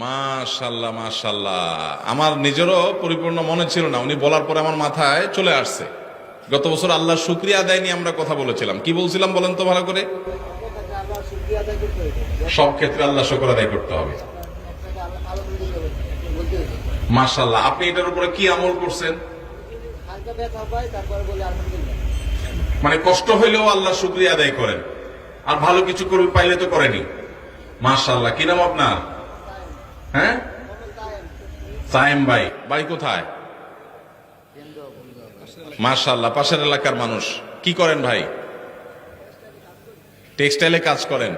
মাশাআল্লাহ মাশাআল্লাহ, আমার নিজেরও পরিপূর্ণ মনে ছিল না, উনি বলার পরে আমার মাথায় চলে আসছে। গত বছর আল্লাহর শুকরিয়া আদায় নিয়ে আমরা কথা বলেছিলাম। কি বলছিলাম বলেন তো ভালো করে? সব ক্ষেত্রে আল্লাহ শুকর আদায় করতে হবে। মাশাআল্লাহ, আপনি এটার উপরে কি আমল করছেন? মানে কষ্ট হইলেও আল্লাহ শুকরিয়া আদায় করেন, আর ভালো কিছু করবে পাইলে তো করেনি। মাশাআল্লাহ, কি নাম আপনার? হ্যাঁ, সায়েম ভাই। বাড়ি কোথায়? মাশাআল্লাহ, পাশের এলাকার মানুষ। কি করেন ভাই? টেক্সটাইলে কাজ করেন।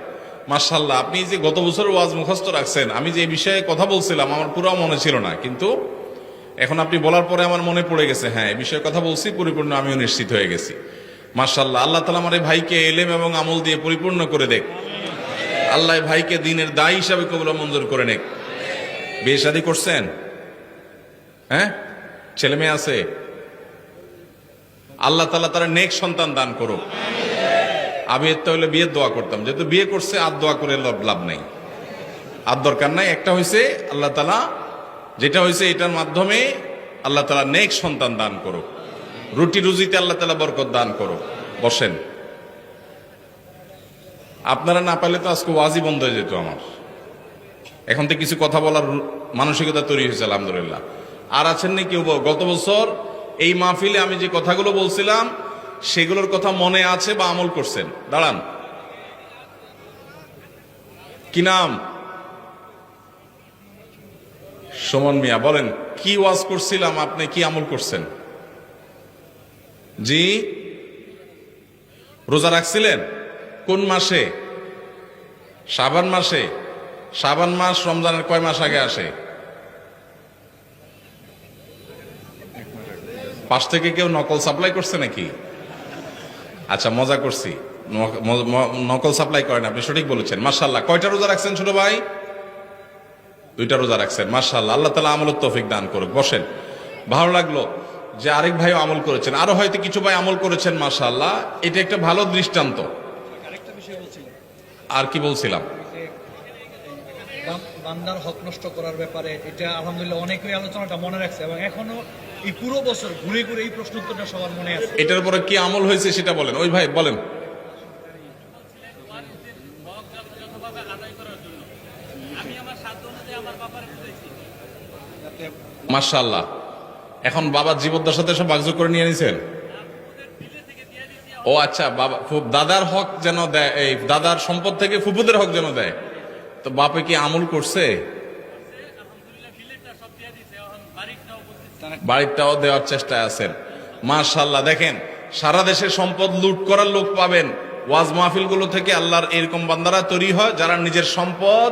মাশাআল্লাহ, আপনি যে গত বছর ওয়াজ মুখস্থ রাখছেন, আমি যে বিষয়ে কথা বলছিলাম আমার পুরো মনে ছিল না, কিন্তু এখন আপনি বলার পরে আমার মনে পড়ে গেছে। হ্যাঁ, এই বিষয়ে কথা বলছি, পরিপূর্ণ আমিও নিশ্চিত হয়ে গেছি। মাশাআল্লাহ, আল্লাহ তাআলা আমার এই ভাইকে ইলম এবং আমল দিয়ে পরিপূর্ণ করে দেখ। আল্লাহ এই ভাইকে দ্বীনের দায়ী হিসাবে কবুল মঞ্জুর করে নেক। বিয়ে শাদী করছেন? হ্যাঁ, ছেলে মেয়ে আছে? আল্লাহ তাআলা তারা নেক সন্তান দান করুক। আমি এর তাহলে বিয়ের দোয়া করতাম, যেহেতু বিয়ে করছে আর দোয়া করে লাভ নাই, আর দরকার নাই। একটা হয়েছে আল্লাহ তাআলা, যেটা হয়েছে এটার মাধ্যমে আল্লাহ তাআলা নেক সন্তান দান করুক, রুটি রুজিতে আল্লাহ তাআলা বরকত দান করুক। বসেন। আপনারা না পারলে তো আজকে ওয়াজি বন্ধ হয়ে যেত আমার। এখন তো কিছু কথা বলার মানসিকতা তৈরি হয়েছে আলহামদুলিল্লাহ। আর আছেন না কেউ গত বছর এই মাহফিলে আমি যে কথাগুলো বলছিলাম সেগুলোর কথা মনে আছে বা আমল করছেন? দাঁড়ান, কি নাম? সুমন মিয়া। বলেন, কি ওয়াজ করছিলাম, আপনি কি আমল করছেন? জি, রোজা রাখছিলেন? কোন মাসে? শাবান মাসে। শাবান মাস রমজানের কয় মাস আগে আসে? পাশ থেকে কেউ নকল সাপ্লাই করছে নাকি? আচ্ছা, মজা করছি, নকল সাপ্লাই করেন, আপনি সঠিক বলেছেন। মাশাআল্লাহ, কয়টা রোজা রাখছেন ছোট ভাই? 2টা রোজা রাখছেন। মাশাআল্লাহ, আল্লাহ তাআলা আমলের তৌফিক দান করুক। বসেন। ভালো লাগলো যে আরেক ভাইও আমল করেছেন, আরো হয়তো কিছু ভাই আমল করেছেন। মাশাআল্লাহ, এটা একটা ভালো দৃষ্টান্ত। আর কি বলছিলাম? বান্দার হক নষ্ট করার ব্যাপারে এটা আলহামদুলিল্লাহ অনেকেই আলোচনাটা মনে রাখছে, এবং এখনো এই পুরো বছর ঘুরে ঘুরে এই প্রশ্ন উত্তরটা সবার মনে আছে। এটার উপরে কি আমল হয়েছে সেটা বলেন। ওই ভাই বলেন। মাশাআল্লাহ, এখন বাবার জীবদ্দশাতে সব ভাগযোগ করে নিয়ে নিছেন? ও আচ্ছা, বাবা দাদার হক যেন দেয়, এই দাদার সম্পদ থেকে ফুফুদের হক যেন দেয়। তো বাপে কি আমল করছে? বাড়িটাও দেওয়ার চেষ্টায় আছেন। মাশাআল্লাহ, দেখেন সারা দেশের সম্পদ লুট করার লোক পাবেন। ওয়াজ মাহফিল গুলো থেকে আল্লাহর এরকম বান্দারা তৈরি হয় যারা নিজের সম্পদ,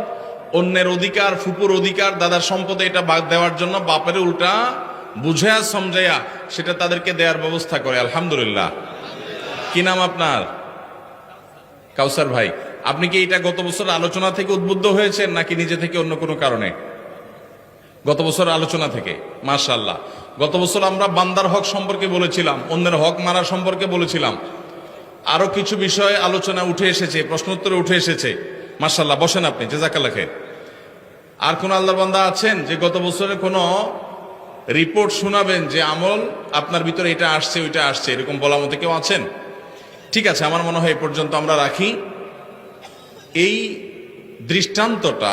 অন্যের অধিকার, ফুপুর অধিকার, দাদার সম্পদে এটা ভাগ দেওয়ার জন্য বাপের উল্টা বুঝায়া সমঝাইয়া সেটা তাদেরকে দেওয়ার ব্যবস্থা করে। আলহামদুলিল্লাহ। কি নাম আপনার? কাউসার ভাই। আপনি কি এটা গত বছর আলোচনা থেকে উদ্বুদ্ধ হয়েছেন নাকি নিজে থেকে অন্য কোনো কারণে? গত বছর আলোচনা থেকে। মাশাআল্লাহ, গত বছর আমরা বান্দার হক সম্পর্কে বলেছিলাম, অন্যের হক মারা সম্পর্কে বলেছিলাম, আরো কিছু বিষয় আলোচনা উঠে এসেছে, প্রশ্ন উত্তরে উঠে এসেছে। মাশাআল্লাহ, বসেন আপনি। জাযাকাল্লাহ খাইর। আর কোন আল্লাহর বান্দা আছেন যে গত বছরের কোনো রিপোর্ট শোনাবেন যে আমল আপনার ভিতরে এটা আসছে ওইটা আসছে, এরকম বলার মতো কেউ আছেন? ঠিক আছে, আমার মনে হয় এ পর্যন্ত আমরা রাখি। এই দৃষ্টান্তটা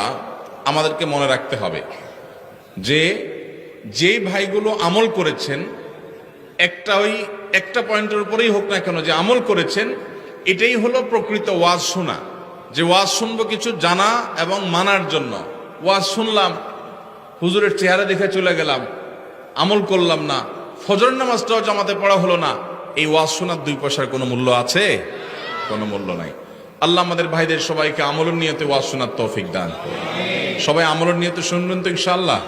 আমাদেরকে মনে রাখতে হবে যে যে ভাইগুলো আমল করেছেন, একটা পয়েন্টের উপরেই হোক না কেন, যে আমল করেছেন, এটাই হলো প্রকৃত ওয়াজ শোনা। যে ওয়াজ শুনবো কিছু জানা এবং মানার জন্য। ওয়াজ শুনলাম, হুজুরের চেহারা দেখে চলে গেলাম, আমল করলাম না, ফজর নামাজটাও জামাতে পড়া হলো না, এই ওয়াজ শোনার 2 পয়সার কোনো মূল্য আছে? কোনো মূল্য নাই। আল্লাহ আমাদের ভাইদের সবাইকে আমলের নিয়তে ওয়াজ শোনার তৌফিক দান করুন। সবাই আমলের নিয়তে শুনবেন তো ইনশাআল্লাহ।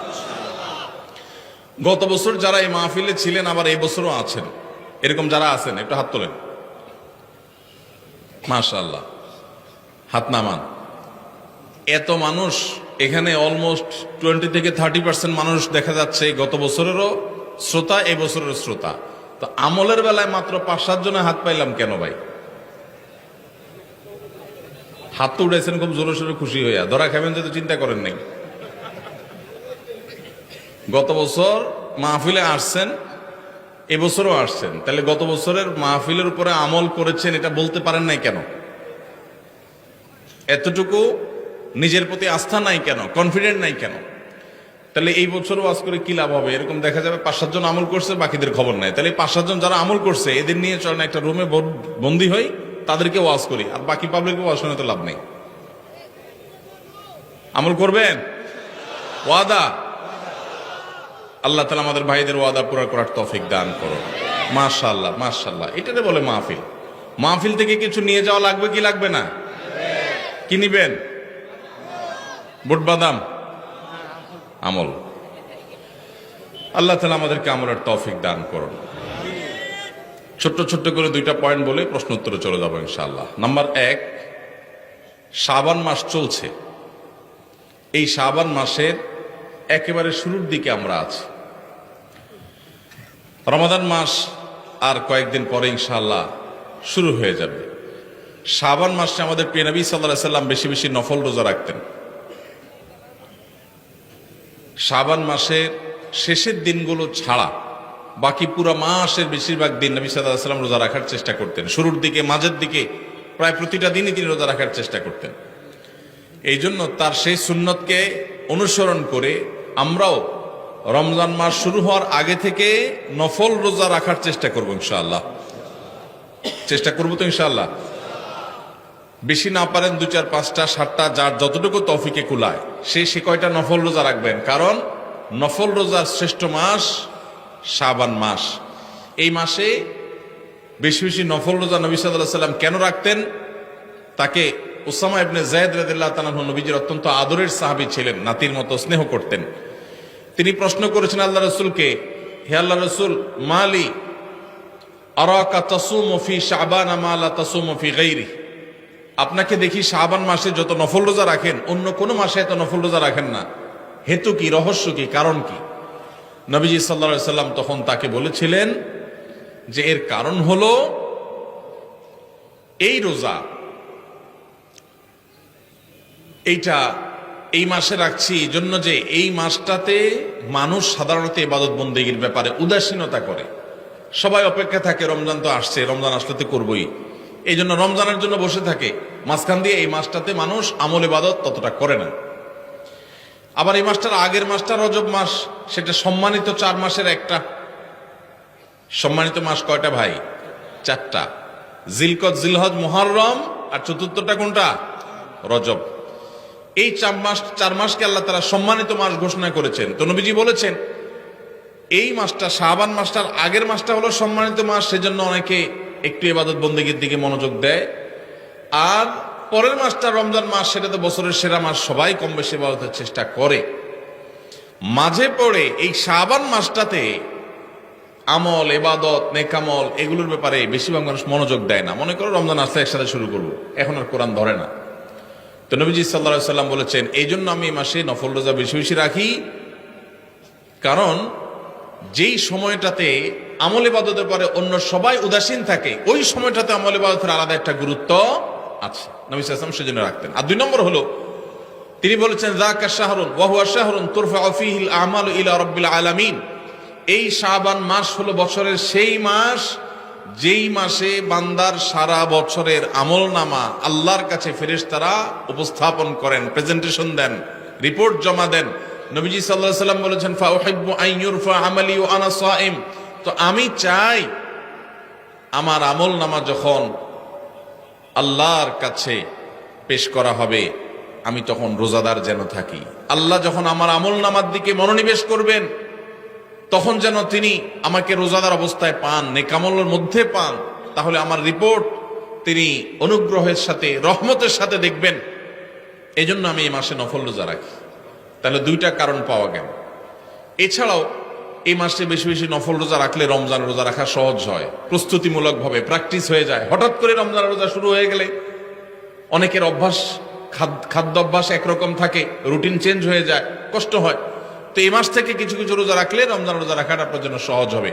গত বছর যারা এই মাহফিলে ছিলেন আবার এই বছরও আছেন, এরকম যারা আছেন একটু হাত তোলেন। মাশাআল্লাহ, হাত নামান। এত মানুষ এখানে, অলমোস্ট 20 থেকে 30% মানুষ দেখা যাচ্ছে গত বছরেরও শ্রোতা, এই বছরের শ্রোতা। তো আমলের বেলায় মাত্র 5-7 জনে হাত পাইলাম কেন ভাই? হাত তো উঠেছেন খুব জোরে সোরে খুশি হইয়া, ধরা খাবেন তো চিন্তা করেন নাই। গত বছর মাহফিলে আসছেন, এবছরও আসছেন, তাহলে গত বছরের মাহফিলের উপরে আমল করেছেন এটা বলতে পারেন নাই কেন? এতটুকু নিজের প্রতি আস্থা নাই কেন? কনফিডেন্ট নাই কেন? তাহলে এই বছর ওয়াজ করে কি লাভ হবে? এরকম দেখা যাবে 5-7 জন আমল করছে, বাকিদের খবর নাই। তাহলে 5-7 জন যারা আমল করছে এদের নিয়ে চলেন একটা রুমে বন্দী হই, তাদেরকে ওয়াজ করি, আর বাকি পাবলিককে ওয়াজ শোনাতে লাভ নেই। আমল করবেন? ওয়াদা? আল্লাহ তাআলা আমাদের ভাইদের ওয়াদা পুরা করার তৌফিক দান করুন। মাশাআল্লাহ, মাশাআল্লাহ। এটাতে বলে মাহফিল। মাহফিল থেকে কিছু নিয়ে যাওয়া লাগবে কি লাগবে না? কি নিবেন? বুট বাদাম? আমল। আল্লাহ তাআলা আমাদেরকে আমলের তৌফিক দান করুন। ছোট্ট ছোট্ট করে 2টা পয়েন্ট বলে প্রশ্ন উত্তরে চলে যাবো ইনশাআল্লাহ। নাম্বার 1, শাবান মাস চলছে। এই শাবান মাসের একেবারে শুরুর দিকে আমরা আছি। রমাদান মাস আর কয়েকদিন পরে ইনশাআল্লাহ শুরু হয়ে যাবে। শাবান মাসে আমাদের প্রিয় নবী সাল্লাল্লাহু আলাইহি সাল্লাম বেশি বেশি নফল রোজা রাখতেন। শাবান মাসের শেষের দিনগুলো ছাড়া বাকি পুরো মাসের বেশিরভাগ দিন নবী সাল্লাল্লাহু আলাইহি সাল্লাম রোজা রাখার চেষ্টা করতেন। শুরুর দিকে, মাঝের দিকে প্রায় প্রতিটা দিনই তিনি রোজা রাখার চেষ্টা করতেন। এই জন্য তার সেই সুন্নতকে অনুসরণ করে আমরাও রমজান মাস শুরু হওয়ার আগে থেকে নফল রোজা রাখার চেষ্টা করব ইনশাআল্লাহ। চেষ্টা করবো তো ইনশাআল্লাহ। বেশি না পারেন 2, 4, 5টা, 7টা, যার যতটুকু তৌফিকে কুলায় সে কয়টা নফল রোজা রাখবেন। কারণ নফল রোজার শ্রেষ্ঠ মাস শাবান মাস। এই মাসে বেশি বেশি নফল রোজা নবী সাল্লাল্লাহু আলাইহি সাল্লাম কেন রাখতেন? তাকে উসামা ইবনে যায়েদ রাদিয়াল্লাহু তাআলা নবীজির অত্যন্ত আদরের সাহাবী ছিলেন, নাতির মতো স্নেহ করতেন। তিনি প্রশ্ন করেছেন আল্লাহ রাসূলকে, হে আল্লাহ রাসূল, মালি আরাকা তাসুমু ফি শাবান মা লা তাসুমু ফি গায়রি। আপনাকে দেখি শাবান মাসে যত নফল রোজা রাখেন, অন্য কোন মাসে এত নফল রোজা রাখেন না। হেতু কি? রহস্য কি? কারণ কি? নবীজি সাল্লাল্লাহু আলাইহি সাল্লাম তখন তাকে বলেছিলেন যে এর কারণ হলো এই রোজা, এইটা এই মাসে রাখছি এই জন্য যে এই মাসটাতে মানুষ সাধারণত ইবাদত বন্দেগীর ব্যাপারে উদাসীনতা করে। সবাই অপেক্ষা থাকে, রমজান তো আসছে, রমজান আসলে তো করবই, এই জন্য রমজানের জন্য বসে থাকে। মাঝখান দিয়ে এই মাসটাতে মানুষ আমল ইবাদত ততটা করে না। আবার এই মাসটার আগের মাসটা রজব মাস, সেটা সম্মানিত 4 মাসের একটা। সম্মানিত মাস কয়টা ভাই? 4টা। জিলকদ, জিলহজ, মুহররম, আর চতুর্থটা কোনটা? রজব। এই 4 মাসকে আল্লাহ তাআলা সম্মানিত মাস ঘোষণা করেছেন। তো নবীজি বলেছেন এই মাসটা, শাবান মাসটার আগের মাসটা হলো সম্মানিত মাস, সেজন্য অনেকে একটু ইবাদত বন্দেগীর দিকে মনোযোগ দেয়। আর পরের মাসটা রমজান মাস, সেটা তো বছরের সেরা মাস, সবাই কম বেশি ইবাদতের চেষ্টা করে। মাঝে পড়ে এই শাবান মাসটাতে আমল, ইবাদত, নেকামল এগুলোর ব্যাপারে বেশিরভাগ মানুষ মনোযোগ দেয় না। মনে করো রমজান আসলে একসাথে শুরু করবো, এখন আর কোরআন ধরে না। তো নবীজি সাল্লাল্লাহু আলাইহি সাল্লাম বলেছেন এই জন্য আমি এই মাসে নফল রোজা বেশি বেশি রাখি, কারণ যেই সময়টাতে আমল ইবাদতের পরে অন্য সবাই উদাসীন থাকে, ওই সময়টাতে আমল ইবাদতের আলাদা একটা গুরুত্ব আছে। নবী সাল্লাল্লাহু আলাইহি ওয়াসাল্লাম সেজন্য রাখতেন। আর 2 নম্বর হলো তিনি বলেছেন যাকা শাহরুন ওয়া হুয়া শাহরুন তুরফাউ ফীহিল আমালু ইলা রাব্বিল আলামিন। এই শাবান মাস হলো বছরের সেই মাস যেই মাসে বান্দার সারা বছরের আমলনামা আল্লাহর কাছে ফেরেশতারা উপস্থাপন করেন, প্রেজেন্টেশন দেন, রিপোর্ট জমা দেন। নবীজি সাল্লাল্লাহু আলাইহি ওয়াসাল্লাম বলেছেন ফা উহিব্বু আন ইউরফা আমালি ওয়া আনা সাইম। তো আমি চাই আমার আমলনামা যখন আল্লাহর কাছে পেশ করা হবে আমি তখন রোজাদার যেন থাকি। আল্লাহ যখন আমার আমলনামার দিকে মনোনিবেশ করবেন তখন যেন তিনি আমাকে রোজাদার অবস্থায় পান, নেকামলের মধ্যে পান, তাহলে আমার রিপোর্ট তিনি অনুগ্রহের সাথে, রহমতের সাথে দেখবেন। এই জন্য আমি এই মাসে নফল রোজা রাখি। তাহলে দুইটা কারণ পাওয়া গেল। এছাড়াও এই মাসে বেশি বেশি নফল রোজা রাখলে রমজান রোজা রাখা সহজ হয়, প্রস্তুতিমূলকভাবে প্র্যাকটিস হয়ে যায়। হঠাৎ করে রমজান রোজা শুরু হয়ে গেলে অনেকের অভ্যাস, খাদ্য অভ্যাস একরকম থাকে, রুটিন চেঞ্জ হয়ে যায়, কষ্ট হয়। তো এই মাস থেকে কিছু কিছু রোজা রাখলে রমজান রোজা রাখাটা আপনার জন্য সহজ হবে।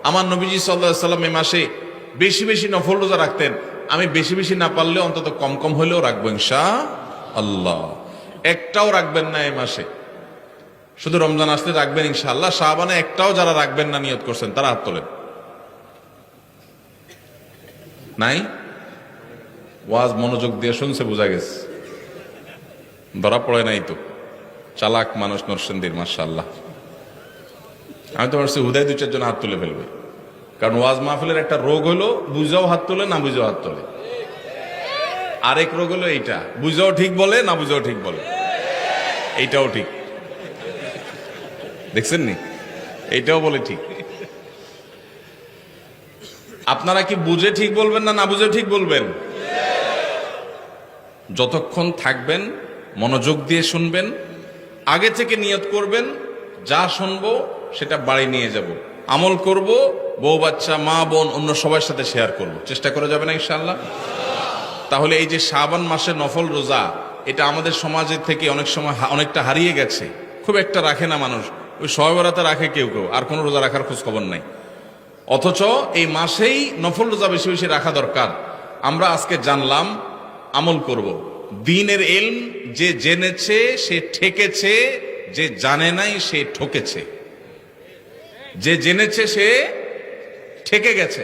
আমার নবীজি সাল্লাল্লাহু আলাইহি সাল্লাম এই মাসে বেশি বেশি নফল রোজা রাখতেন। আমি বেশি বেশি না পারলে অন্তত কম কম হলেও রাখবো ইনশাআল্লাহ। একটাও রাখবেন না এই মাসে, শুধু রমজান আসলে রাখবেন ইনশাআল্লাহ। শাবানে একটাও যারা রাখবেন না নিয়ত করছেন তারা হাত তোলেন। নাই? ওয়াজ মনোযোগ দিয়ে শুনছে, বোঝা গেছে, ধরা পড়ে নাই তো। চালাক মানুষ নরসিংদীর, মাশাআল্লাহ। আমি তো ভাবছি হুদায় দুই চারজন হাত তুলে ফেলবে, কারণ ওয়াজ মাহফিলের একটা রোগ হলো বুঝাও হাত তোলে, না বুঝাও হাত তোলে। আরেক রোগ হলো এইটা, বুঝাও ঠিক বলে, না বুঝাও ঠিক বলে। এইটাও ঠিক, দেখছেন নি? এইটাও বলে ঠিক। আপনারা কি বুঝে ঠিক বলবেন না বুঝে ঠিক বলবেন? যতক্ষণ থাকবেন মনোযোগ দিয়ে শুনবেন, আগে থেকে নিয়ত করবেন যা শুনবো সেটা বাড়ি নিয়ে যাব, আমল করব, বউ বাচ্চা, মা বোন, অন্য সবার সাথে শেয়ার করব, চেষ্টা করে যাবে না ইনশাআল্লাহ? তাহলে এই যে শাবান মাসের নফল রোজা, এটা আমাদের সমাজের থেকে অনেক সময় অনেকটা হারিয়ে গেছে। খুব একটা রাখে না মানুষ, ওই শবে বরাতে রাখে কেউ কেউ, আর কোনো রোজা রাখার খোঁজ খবর নাই। অথচ এই মাসেই নফল রোজা বেশি বেশি রাখা দরকার। আমরা আজকে জানলাম, আমল করব। দ্বীনের ইলম যে জেনেছে সে ঠেকেছে, যে জানে নাই সে ঠকেছে। যে জেনেছে সে ঠেকে গেছে,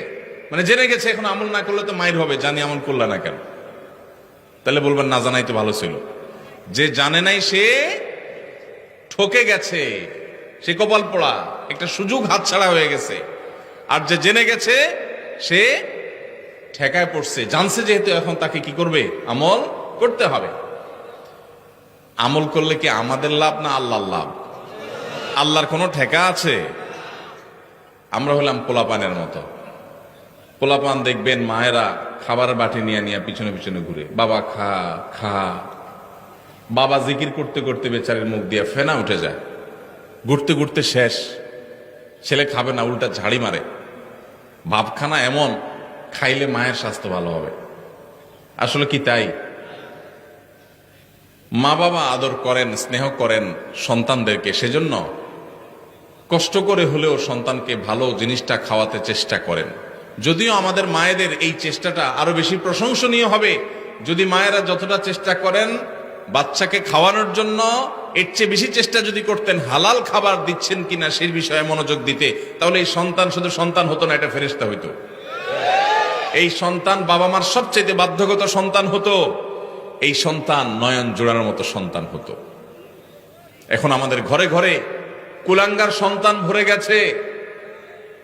মানে জেনে গেছে, এখন আমল না করলে তো মাইর হবে, জানি আমল করলে না কেন? তাহলে বলবেন না জানাই তো ভালো ছিল। যে জানে নাই সে ঠকে গেছে, সে কপাল পোড়া, একটা সুযোগ হাতছাড়া হয়ে গেছে। আর যে জেনে গেছে সে ঠেকায় পড়ছে, জানছে যেহেতু, এখন তাকে কি করবে? আমল করতে হবে। আমল করলে কি আমাদের লাভ না আল্লাহর লাভ? আল্লাহর কোনো ঠেকা আছে? আমরা হলাম পোলাপানের মতো। পোলাপান দেখবেন মায়েরা খাবারের বাটি নিয়ে নিয়ে পিছনে পিছনে ঘুরে, বাবা খা খা। বাবা জিকির করতে করতে বেচারের মুখ দিয়ে ফেনা উঠে যায়, ঘুরতে ঘুরতে শেষ। ছেলে খাবে না, উল্টা ঝাড়ি মারে। ভাবখানা এমন, খাইলে মায়ের স্বাস্থ্য ভালো হবে। আসলে কি তাই? মা বাবা আদর করেন, স্নেহ করেন সন্তানদেরকে, সেজন্য কষ্ট করে হলেও সন্তানকে ভালো জিনিসটা খাওয়াতে চেষ্টা করেন। যদিও আমাদের মায়েদের এই চেষ্টাটা আরো বেশি প্রশংসনীয় হবে যদি মায়েরা যতটা চেষ্টা করেন বাচ্চাকে খাওয়ানোর জন্য, এর চেয়ে বেশি চেষ্টা যদি করতেন হালাল খাবার দিচ্ছেন কিনা সেই বিষয়ে মনোযোগ দিতে, তাহলে এই সন্তান শুধু সন্তান হতো না, এটা ফেরেশতা হইতো। এই সন্তান বাবা মার সবচেয়ে বাধ্যগত সন্তান হতো। এই সন্তান নয়ন জোড়ানোর মতো সন্তান হতো। এখন আমাদের ঘরে ঘরে কুলাঙ্গার সন্তান ভরে গেছে।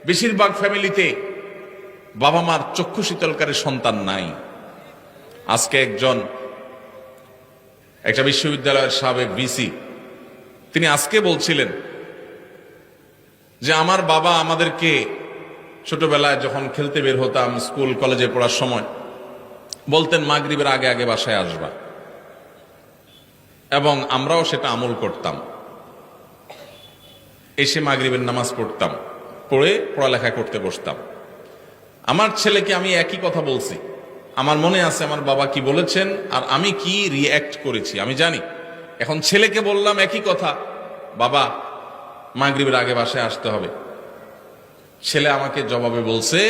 বেশিরভাগ ফ্যামিলিতে বাবা মার চক্ষু শীতলকারী সন্তান নাই। আজকে একটা বিশ্ববিদ্যালয়ের সাবেক ভিসি, তিনি আজকে বলছিলেন যে আমার বাবা আমাদেরকে ছোটবেলায় যখন খেলতে বের হতাম, স্কুল কলেজে পড়ার সময় বলতেন মাগরিবের আগে আগে বাসায় আসবা, এবং আমরাও সেটা আমল করতাম। এসে মাগরিবের নামাজ পড়তাম, পড়ে পড়ালেখা করতে বসতাম। আমার ছেলেকে আমি একই কথা বলছি, আমার মনে আছে আমার বাবা কি বলেছেন আর আমি কি রিঅ্যাক্ট করেছি আমি জানি। এখন ছেলেকে বললাম একই কথা, বাবা মাগরিবের আগে বাসায় আসতে হবে। ছেলে আমাকে জবাবে বলছে,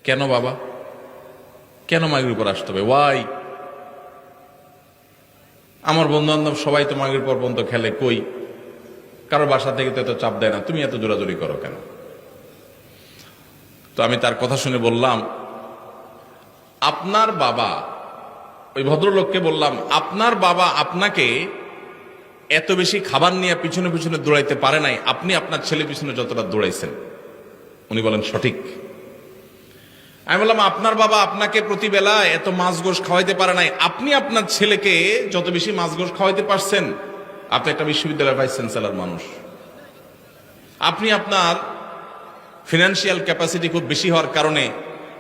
কেন বাবা, কেন মাগরিব পর আসতে হবে? ওয়াই? আমার বন্ধু বান্ধব সবাই তো মাগরিব পর পর্যন্ত খেলে, কই কারো বাসা থেকে তো এত চাপ দেয় না, তুমি এত জোরাজোরি করো কেন? তো আমি তার কথা শুনে বললাম, আপনার বাবা, ওই ভদ্রলোককে বললাম, আপনার বাবা আপনাকে এত বেশি খাবার নিয়ে পিছনে পিছনে দৌড়াইতে পারে নাই, আপনি আপনার ছেলে পিছনে যতটা দৌড়াইছেন। উনি বলেন সঠিক। আমি বললাম, আপনার বাবা আপনাকে প্রতিবেলা এত মাছ গোশ খাওয়াইতে পারে নাই, আপনি আপনার ছেলেকে যত বেশি মাছ গোশ খাওয়াইতে পারছেন। আপনি একটা বিশ্ববিদ্যালয়ের ভাইস চ্যান্সেলর মানুষ, আপনি আপনার ফিনান্সিয়াল ক্যাপাসিটি খুব বেশি হওয়ার কারণে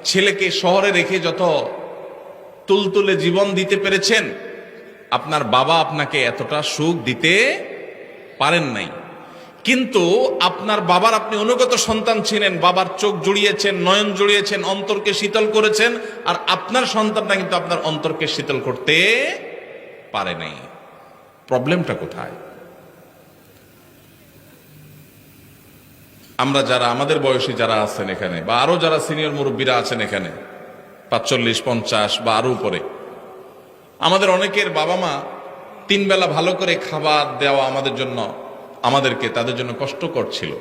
ছেলেকে শহরে রেখে যত তুলতুলে জীবন দিতে পেরেছেন, আপনার বাবা আপনাকে এতটা সুখ দিতে পারেন নাই। কিন্তু আপনার বাবার আপনি অনুগত সন্তান ছিলেন, বাবার চোখ জুড়িয়েছেন, নয়ন জুড়িয়েছেন, অন্তরকে শীতল করেছেন, আর আপনার সন্তানটা কিন্তু আপনার অন্তরকে শীতল করতে পারে নাই। প্রবলেমটা কোথায়? আমরা যারা আমাদের বয়সী যারা আছেন এখানে, বা আরো যারা সিনিয়র মুরব্বীরা আছেন এখানে 45, 50 বা আরো উপরে, আমাদের অনেকের বাবা মা 3 বেলা ভালো করে খাবার দেওয়া আমাদের জন্য, আমাদেরকে তাদের জন্য কষ্টকর ছিল।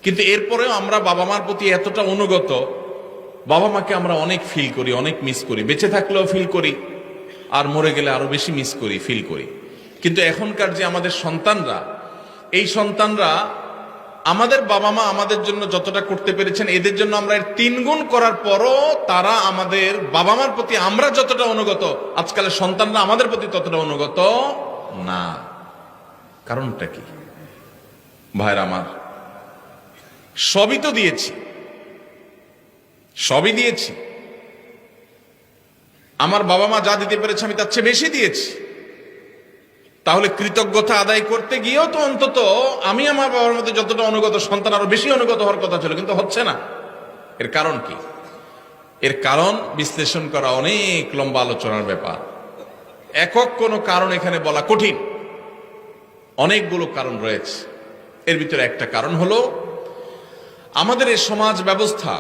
কিন্তু এরপরেও আমরা বাবা মার প্রতি এতটা অনুগত, বাবা মাকে আমরা অনেক ফিল করি, অনেক মিস করি, বেঁচে থাকলেও ফিল করি, আর মরে গেলে আরো বেশি মিস করি, ফিল করি। কিন্তু এখনকার যে আমাদের সন্তানরা, এই সন্তানরা আমাদের বাবা মা আমাদের জন্য যতটা করতে পেরেছেন, এদের জন্য আমরা এর 3 গুণ করার পরও তারা আমাদের বাবা মার প্রতি আমরা যতটা অনুগত, আজকালের সন্তানরা আমাদের প্রতি ততটা অনুগত না। কারণটা কি ভাইরা আমার? সবই তো দিয়েছি, সবই দিয়েছি। আমার বাবা মা যা দিতে পেরেছে আমি তার চেয়ে বেশি দিয়েছি। তাহলে কৃতজ্ঞতা আদায় করতে গিয়েও তো অন্তত আমি আমার বাবার মধ্যে যতটা অনুগত, সন্তান আরো বেশি অনুগত হওয়ার কথা ছিল, কিন্তু হচ্ছে না। এর কারণ কি? এর কারণ বিশ্লেষণ করা অনেক লম্বা আলোচনার ব্যাপার। একক কোনো কারণ এখানে বলা কঠিন, অনেকগুলো কারণ রয়েছে। এর ভিতরে একটা কারণ হলো আমাদের এই সমাজ ব্যবস্থা,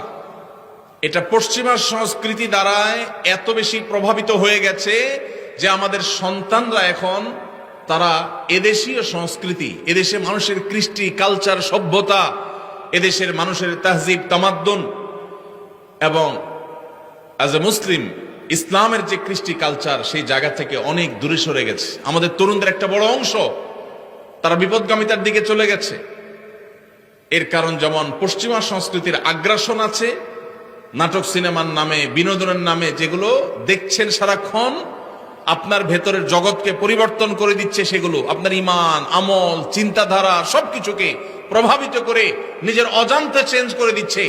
এটা পশ্চিমা সংস্কৃতি দ্বারায় এত বেশি প্রভাবিত হয়ে গেছে যে আমাদের সন্তানরা এখন তারা এদেশীয় সংস্কৃতি, এদেশে মানুষের কৃষ্টি, কালচার, সভ্যতা, এদেশের মানুষের তাহজিব, তামাদ্দুন এবং অ্যাজ এ মুসলিম ইসলামের যে কৃষ্টি কালচার, সেই জায়গা থেকে অনেক দূরে সরে গেছে। আমাদের তরুণদের একটা বড় অংশ তারা বিপদগামিতার দিকে চলে গেছে। এর কারণ যেমন পশ্চিমা সংস্কৃতির আগ্রাসন আছে, নাটক সিনেমার নামে, বিনোদনের নামে যেগুলো দেখছেন সারাক্ষণ, আপনার ভেতরের জগৎকে পরিবর্তন করে দিচ্ছে। সেগুলো আপনার ঈমান, আমল, চিন্তাধারা সবকিছুকে প্রভাবিত করে নিজের অজান্তে চেঞ্জ করে দিচ্ছে।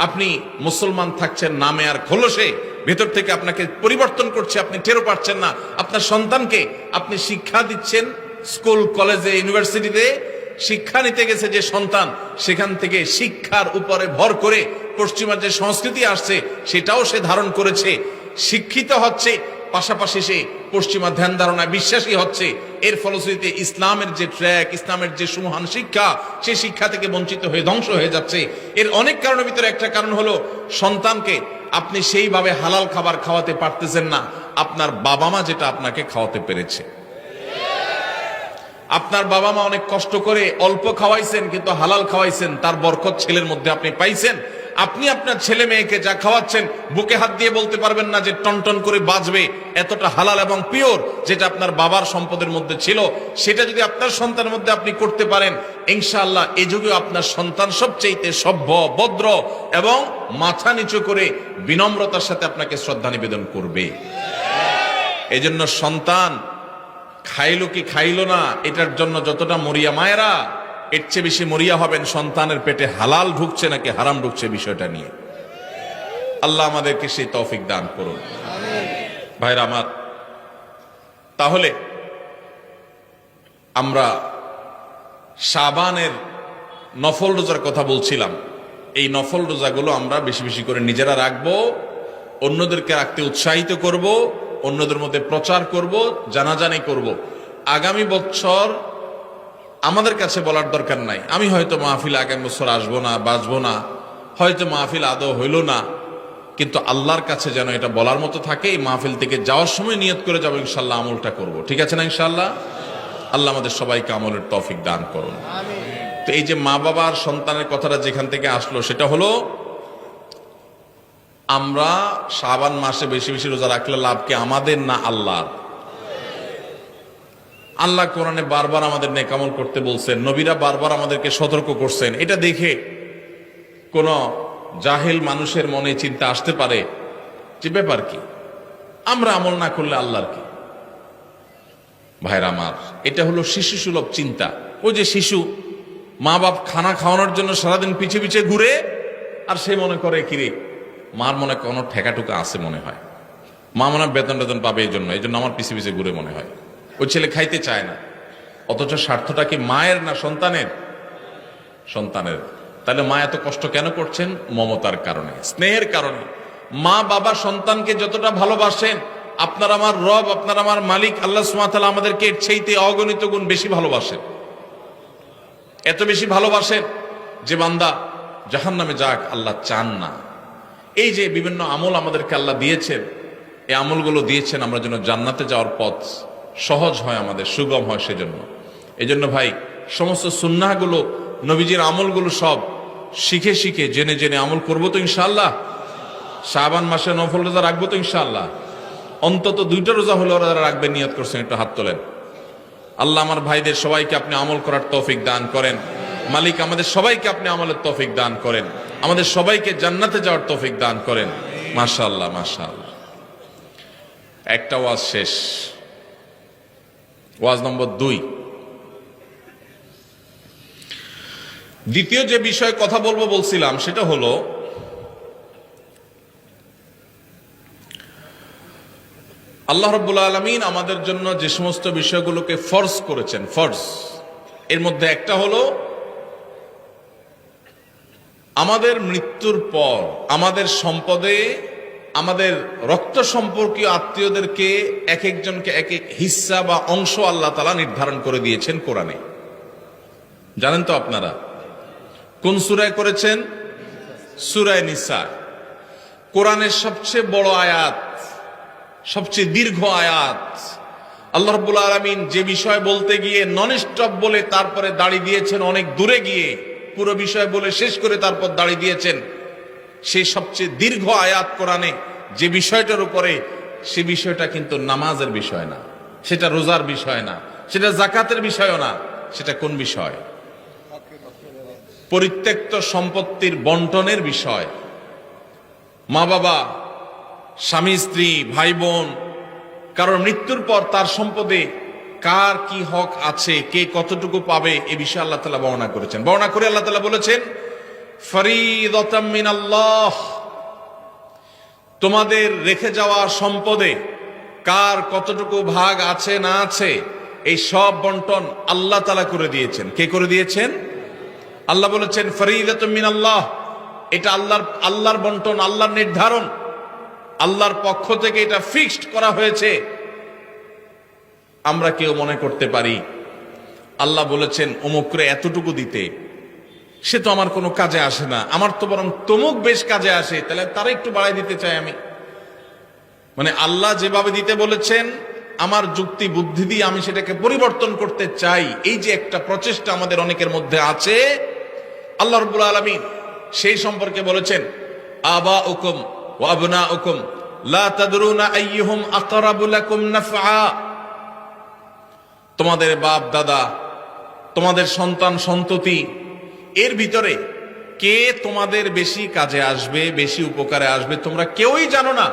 আপনি মুসলমান থাকছেন নামে আর খোলসে, ভেতর থেকে আপনাকে পরিবর্তন করছে, আপনি টেরও পাচ্ছেন না। আপনার সন্তানকে আপনি শিক্ষা দিচ্ছেন, স্কুল, কলেজে, ইউনিভার্সিটিতে শিক্ষা নিতে গেছে যে সন্তান, সেখান থেকে শিক্ষার উপরে ভর করে পশ্চিমা যে সংস্কৃতি আসছে সেটাও সে ধারণ করেছে, শিক্ষিত হচ্ছে, পাশাপাশি সে পশ্চিমা ধ্যান ধারণায় বিশ্বাসী হচ্ছে। এর ফলশ্রুতিতে ইসলামের যে ট্র্যাক, ইসলামের যে সুমহান শিক্ষা, সেই শিক্ষা থেকে বঞ্চিত হয়ে ধ্বংস হয়ে যাচ্ছে। এর অনেক কারণের ভিতরে একটা কারণ হলো সন্তানকে আপনি সেইভাবে হালাল খাবার খাওয়াতে পারতেছেন না আপনার বাবা মা যেটা আপনাকে খাওয়াতে পেরেছে। আপনার বাবা মা অনেক কষ্ট করে অল্প খাওয়াইছেন, কিন্তু হালাল খাওয়াইছেন, তার বরকত ছেলের মধ্যে আপনি পাইছেন। আপনি আপনার ছেলে মেয়েকে যা খাওয়াচ্ছেন বুকে হাত দিয়ে বলতে পারবেন না যে টনটন করে বাঁচবে, এতটা হালাল এবং পিওর যেটা আপনার বাবার সম্পদের মধ্যে ছিল, সেটা যদি আপনার সন্তানের মধ্যে আপনি করতে পারেন, ইনশাআল্লাহ এ যুগে আপনার সন্তান সবচেয়ে সভ্য, ভদ্র এবং মাথা নিচু করে বিনম্রতার সাথে আপনাকে শ্রদ্ধা নিবেদন করবে। এজন্য সন্তান খাইলো কি খাইলো না এটার জন্য যতটা মরিয়া মায়েরা, এর চেয়ে বেশি মরিয়া হবেন সন্তানের পেটে হালাল ঢুকছে নাকি হারাম ঢুকছে বিষয়টা নিয়ে। আল্লাহ আমাদেরকে সেই তৌফিক দান করুন। ভাইরা আমার, তাহলে আমরা শাবানের নফল রোজার কথা বলছিলাম। এই নফল রোজাগুলো আমরা বেশি বেশি করে নিজেরা রাখবো, অন্যদেরকে রাখতে উৎসাহিত করব, অন্যদের মধ্যে প্রচার করব, জানাজানি করব। আগামী বছর আমাদের কাছে বলার দরকার নাই, আমি হয়তো মাহফিল আগামী বছর আসবো না, বাঁচবো না, হয়তো মাহফিল আদৌ হইল না, কিন্তু আল্লাহর কাছে যেন এটা বলার মতো থাকে। এই মাহফিল থেকে যাওয়ার সময় নিয়ত করে যাবো ইনশাল্লাহ আমলটা করব। ঠিক আছে না ইনশাল্লাহ? আল্লাহ আমাদের সবাইকে আমলের তৌফিক দান করুন। তো এই যে মা বাবার সন্তানের কথাটা যেখান থেকে আসলো, সেটা হলো আমরা শাবান মাসে বেশি বেশি রোজা রাখলে লাভ কি আমাদের না আল্লাহর? আল্লাহ কোরআনে বারবার আমাদের নেকামল করতে বলছেন, নবীরা বারবার আমাদেরকে সতর্ক করছেন। এটা দেখে কোন জাহেল মানুষের মনে চিন্তা আসতে পারে যে ব্যাপার কি, আমরা আমল না করলে আল্লাহর কি? ভাইরা আমার, এটা হলো শিশু সুলভ চিন্তা। ওই যে শিশু মা বাপ খানা খাওয়ানোর জন্য সারাদিন পিছে পিছে ঘুরে, আর সে মনে করে কিরে মার মনে কোনো ঠেকাটুকা আছে মনে হয়, মা মনে হয় বেতন টেতন পাবে, এই জন্য আমার পিছে পিছে ঘুরে মনে হয়। ওই ছেলে খাইতে চায় না, অথচ স্বার্থটা কি মায়ের না সন্তানের? সন্তানের। তাহলে মা এত কষ্ট কেন করছেন? মমতার কারণে, স্নেহের কারণে। মা বাবা সন্তানকে যতটা ভালোবাসেন, আপনার আমার রব, আপনার আমার মালিক আল্লাহ সুবহানাহু ওয়া তাআলা আমাদেরকে এর চাইতে অগণিত গুণ বেশি ভালোবাসেন। এত বেশি ভালোবাসেন যে বান্দা জাহান্নামে যাক আল্লাহ চান না। এই যে বিভিন্ন আমল আমাদেরকে আল্লাহ দিয়েছেন, এই আমলগুলো দিয়েছেন আমরা যেন জান্নাতে যাওয়ার পথ সহজ হয়, আমাদের সুগম হয়। সেজন্য এই জন্য ভাই সমস্ত সুন্নাহগুলো, নবীজির আমলগুলো সব শিখে শিখে জেনে জেনে আমল করবো তো ইনশাআল্লাহ। শাবান মাসে নফল রোজা রাখবো তো ইনশাআল্লাহ। অন্তত 2টা রোজা হলো ওরা রাখবে, নিয়ত করছেন, একটু হাত তোলেন। আল্লাহ আমার ভাইদের সবাইকে আপনি আমল করার তৌফিক দান করেন। মালিক আমাদের সবাইকে আপনি আমলের তৌফিক দান করেন, আমাদের সবাইকে জান্নাতে যাওয়ার তৌফিক দান করেন। মাশাআল্লাহ মাশাআল্লাহ। একটা ওয়াজ শেষ, ওয়াজ নম্বর 2। দ্বিতীয় যে বিষয়ে কথা বলবো বলছিলাম সেটা হলো আল্লাহ রাব্বুল আলামিন আমাদের জন্য যে সমস্ত বিষয়গুলোকে ফরজ করেছেন, ফরজ, এর মধ্যে একটা হলো আমাদের মৃত্যুর পর আমাদের সম্পদে আমাদের রক্ত সম্পর্কীয় আত্মীয়দেরকে এক একজনকে এক এক হিস্সা বা অংশ আল্লাহ তাআলা নির্ধারণ করে দিয়েছেন কোরআনে। জানেন তো আপনারা কোন সূরায় করেছেন? সূরা নিসা। কোরআনের সবচেয়ে বড় আয়াত, সবচেয়ে দীর্ঘ আয়াত। আল্লাহ রাব্বুল আলামিন যে বিষয় বলতে গিয়ে নন স্টপ বলে তারপরে দাঁড়িয়ে দিয়েছেন, অনেক দূরে গিয়ে পুরো বিষয় বলে শেষ করে তারপর দাঁড়িয়ে দিয়েছেন। সেই সবচেয়ে দীর্ঘ আয়াত কোরআনে যে বিষয়টার উপরে, সে বিষয়টা কিন্তু নামাজের বিষয় না, সেটা রোজার বিষয় না, সেটা যাকাতের বিষয়ও না। সেটা কোন বিষয়? পরিত্যক্ত সম্পত্তির বন্টনের বিষয়। মা বাবা, স্বামী স্ত্রী, ভাই বোন, কারণ মৃত্যুর পর তার সম্পদে কার কি হক আছে, কে কতটুকু পাবে, এ বিষয়ে আল্লাহ তাআলা বর্ণনা করেছেন। বর্ণনা করে আল্লাহ তাআলা বলেছেন, ফরিদাতাম মিনাল্লাহ, তোমাদের রেখে যাওয়া সম্পদে কার কতটুকু ভাগ আছে না আছে, এই সব বন্টন আল্লাহ তাআলা করে দিয়েছেন। কে করে দিয়েছেন? আল্লাহ বলেছেন ফরিদাতুম মিনাল্লাহ, এটা আল্লাহর বন্টন, আল্লাহর নির্ধারণ, আল্লাহর পক্ষ থেকে এটা ফিক্সড করা হয়েছে। আমরা কেউ মনে করতে পারি আল্লাহ বলেছেন অমুকরে এতটুকু দিতে, সে তো আমার কোনো কাজে আসে না, আমার তো বরং তমুক বেশ কাজে আসে, তাহলে তারা একটু বাড়াই দিতে চাই আমি। মানে আল্লাহ যেভাবে দিতে বলেছেন, আমার যুক্তি বুদ্ধি দিয়ে আমি সেটাকে পরিবর্তন করতে চাই, এই যে একটা প্রচেষ্টা আমাদের অনেকের মধ্যে আছে, আল্লাহ রাব্বুল আলামিন সেই সম্পর্কে বলেছেন, আবাউকুম ওয়া আবনাউকুম লা তাদরুনা আইয়ুহুম আকরাবু লাকুম নাফআ, তোমাদের বাপ দাদা, তোমাদের সন্তান সন্ততি, এর ভিতরে কে তোমাদের বেশি কাজে আসবে, বেশি উপকারে আসবে, তোমরা কেউই জানো না।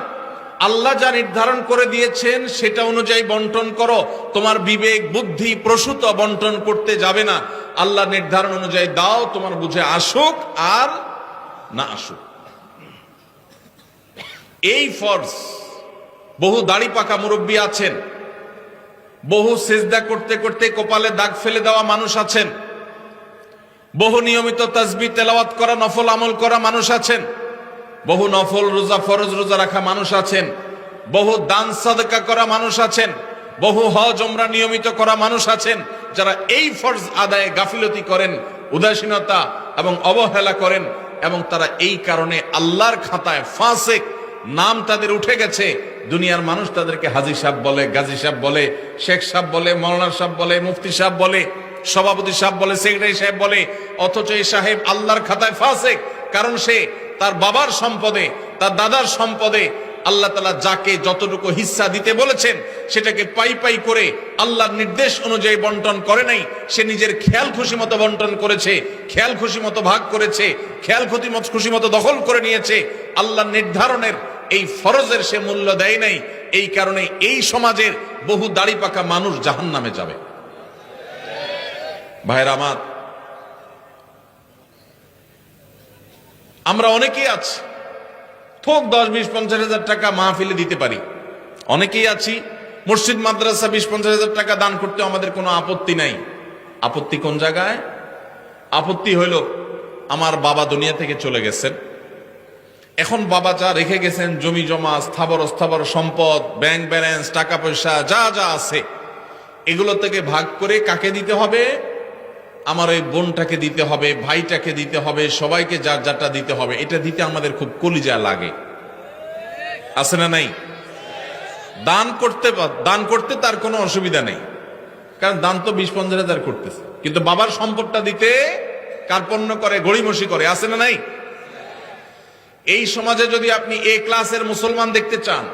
আল্লাহ যা নির্ধারণ করে দিয়েছেন সেটা অনুযায়ী বন্টন করো। তোমার বিবেক বুদ্ধি প্রসূত বন্টন করতে যাবে না, আল্লাহ নির্ধারণ অনুযায়ী দাও, তোমার বুঝে আসুক আর না আসুক। এই ফরজ। বহু দাড়ি পাকা মুরব্বী আছেন, বহু সিজদা করতে করতে কপালে দাগ ফেলে দেওয়া মানুষ আছেন, বহু নিয়মিত তাসবিহ তেলাওয়াত করা নফল আমল করা মানুষ আছেন, বহু নফল রোজা ফরজ রোজা রাখা মানুষ আছেন, বহু দান সাদকা করা মানুষ আছেন, বহু হজ ওমরা নিয়মিত করা মানুষ আছেন, যারা এই ফরজ আদায়ে গাফিলতি করেন, উদাসীনতা এবং অবহেলা করেন, এবং তারা এই কারণে আল্লাহর খাতায় ফাসিক নাম তাদের উঠে গেছে। দুনিয়ার মানুষ তাদেরকে হাজী সাহেব বলে, গাজী সাহেব বলে, শেখ সাহেব বলে, মৌলানা সাহেব বলে, মুফতি সাহেব বলে, সভাপতি সাহেব বলে, সেক্রেটারি সাহেব বলে, অথচ এই সাহেব আল্লাহর খাতায় ফাসিক। কারণ সে তার বাবার সম্পদে, তার দাদার সম্পদে আল্লাহ তাআলা যাকে যতটুকু হিস্সা দিতে বলেছেন সেটাকে পাই পাই করে আল্লাহর নির্দেশ অনুযায়ী বন্টন করে নাই। সে নিজের খেয়াল খুশি মতো বন্টন করেছে, খেয়াল খুশি মতো ভাগ করেছে, খেয়াল খুশি মতো দখল করে নিয়েছে। আল্লাহর নির্ধারণের এই ফরজের সে মূল্য দেয় নাই। এই কারণে এই সমাজের বহু দাড়ি পাকা মানুষ জাহান্নামে যাবে। ভাইরা আমার, আমরা অনেকেই আছি থোক 10-20-50 হাজার টাকা মাহফিলে দিতে পারি, অনেকেই আছি মসজিদ মাদ্রাসা 20-50 হাজার টাকা দান করতে আমাদের কোনো আপত্তি নাই। আপত্তি কোন জায়গায়? আপত্তি হইল আমার বাবা দুনিয়া থেকে চলে গেছেন, এখন বাবা যা রেখে গেছেন জমি জমা স্থাবর অস্থাবর সম্পদ ব্যাংক ব্যালেন্স টাকা পয়সা যা যা আছে এগুলো থেকে ভাগ করে কাকে দিতে হবে? আমার ওই বোনটাকে দিতে হবে, ভাইটাকে দিতে হবে, সবাইকে যার যারটা দিতে হবে। এটা দিতে আমাদের খুব কলিজা লাগে, আছে না নাই? দান করতে তার কোনো অসুবিধা নেই, কারণ দান তো 20-50 হাজার করতেছে, কিন্তু বাবার সম্পদটা দিতে কার্পণ্য করে, গড়িমসি করে, আছে না নাই? এই সমাজে যদি আপনি এ ক্লাসের মুসলমান দেখতে চান,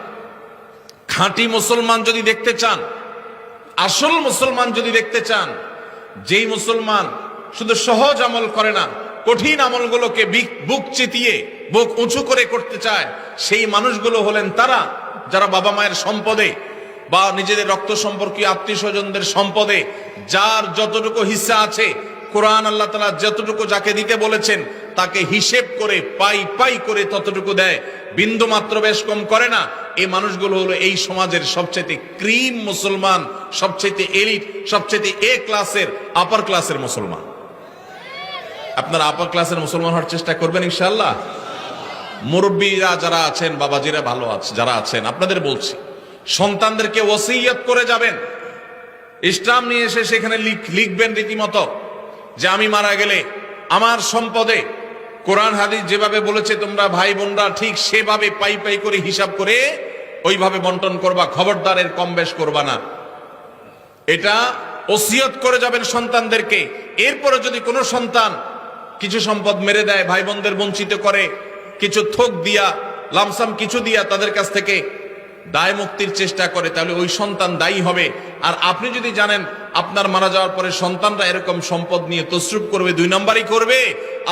খাঁটি মুসলমান যদি দেখতে চান, আসল মুসলমান যদি দেখতে চান, যেই মুসলমান শুধু সহজ আমল করে না, কঠিন আমলগুলোকে বুক চিতিয়ে বুক উঁচু করে করতে চায়, সেই মানুষগুলো হলেন তারা যারা বাবা মায়ের সম্পদে বা নিজেদের রক্ত সম্পর্কীয় আত্মীয় স্বজনদের সম্পদে যার যতটুকু হিস্সা আছে, কোরআন আল্লাহ তাআলা যতটুকু যাকে দিতে বলেছেন তাকে হিসেব করে পাই পাই করে ততটুকু দেয়, বিন্দু মাত্র বেশ কম করে না। এই মানুষগুলো হলো এই সমাজের সবচেয়ে ক্রিম মুসলমান, সবচেয়ে এলিট, সবচেয়ে এ ক্লাসের আপার ক্লাসের মুসলমান। আপনারা আপার ক্লাসের মুসলমান হওয়ার চেষ্টা করবেন ইনশাআল্লাহ। মুরব্বীরা যারা আছেন, বাবাজিরা ভালো আছে যারা আছেন, আপনাদের বলছি সন্তানদেরকে ওসিয়ত করে যাবেন, ইসলাম নিয়ে এসে সেখানে লিখবেন রীতিমতো যে আমি মারা গেলে আমার সম্পদে কোরআন হাদিস যেভাবে বলেছে তোমরা ভাই বোনরা ঠিক সেভাবে পাই পাই করে হিসাব করে ওইভাবে বন্টন করবা, খবরদার এর কম বেশ করবা না। এটা ওসিয়ত করে যাবেন সন্তানদেরকে। এরপরে যদি কোনো সন্তান কিছু সম্পদ মেরে দেয়, ভাই বোনদের বঞ্চিত করে, কিছু থোক দিয়া লামসাম কিছু দিয়া তাদের কাছ থেকে দায় মুক্তির চেষ্টা করে, তাহলে ওই সন্তান দায়ী হবে। আর আপনি যদি জানেন আপনার মারা যাওয়ার পরে সন্তানরা এরকম সম্পদ নিয়ে তসরুপ করবে, 2 নম্বরই করবে,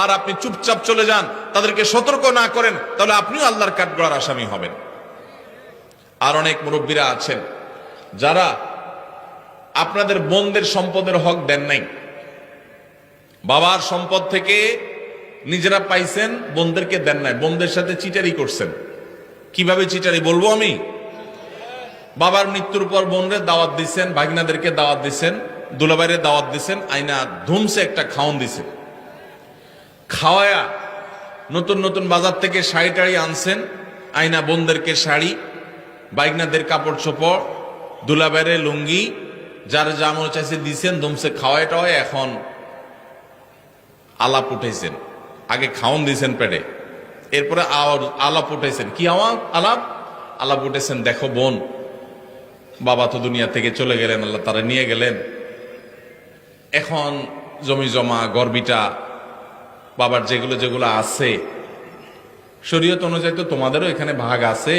আর আপনি চুপচাপ চলে যান, তাদেরকে সতর্ক না করেন, তাহলে আপনিও আল্লাহর কাঠগড়ার আসামি হবেন। আর অনেক মুরব্বীরা আছেন যারা আপনাদের বোনদের সম্পদের হক দেন নাই, বাবার সম্পদ থেকে নিজেরা পাইছেন, বোনদেরকে দেন নাই, বোনদের সাথে চিটারি করছেন। কিভাবে চিটারি বলবো আমি? বাবার মৃত্যুর পর বোনদের দাওয়াত দিচ্ছেন, ভাগিনাদেরকে দাওয়াত দিচ্ছেন, দুলাভাইরে দাওয়াত দিচ্ছেন, আইনা ধুমসে একটা খাওন দিছেন, খাওয়ায়া নতুন নতুন বাজার থেকে শাড়ি টাড়ি আনছেন, আইনা বোনদেরকে শাড়ি, বাইগনাদের কাপড় চোপড়, দুলাভাইরে লুঙ্গি, যার যা মনে চাইছে দিচ্ছেন, ধুমসে খাওয়ায় টাওয়ায় এখন আলাপ উঠেছেন। আগে খাওন দিয়েছেন পেটে, এরপরে আলাপ উঠেছেন। কি আলাপ উঠেছেন, দেখো বোন, বাবা তো দুনিয়া থেকে চলে গেলেন, আল্লাহ তারা নিয়ে গেলেন, এখন জমি জমা গর্বিটা বাবার যেগুলো যেগুলো আছে শরীয়ত অনুযায়ী তো তোমাদেরও এখানে ভাগ আছে,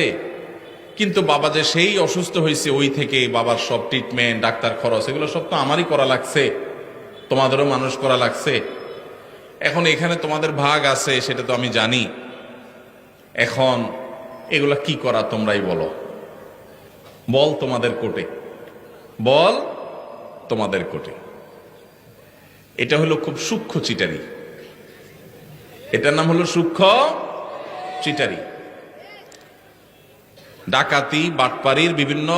কিন্তু বাবা যে সেই অসুস্থ হয়েছে ওই থেকে বাবার সব ট্রিটমেন্ট ডাক্তার খরচ এগুলো সব তো আমারই করা লাগছে, তোমাদেরও মানুষ করা লাগছে। এখন এখানে তোমাদের ভাগ আছে সেটা তো আমি জানি, এখন এগুলা কি করা তোমরাই বলো, বল তোমাদের কোটে, বল তোমাদের কোটে। এটা হলো খুব সূক্ষ্ম চিটারি, এটার নাম হলো সূক্ষ্ম চিটারি। ডাকাতি বাটপারির বিভিন্ন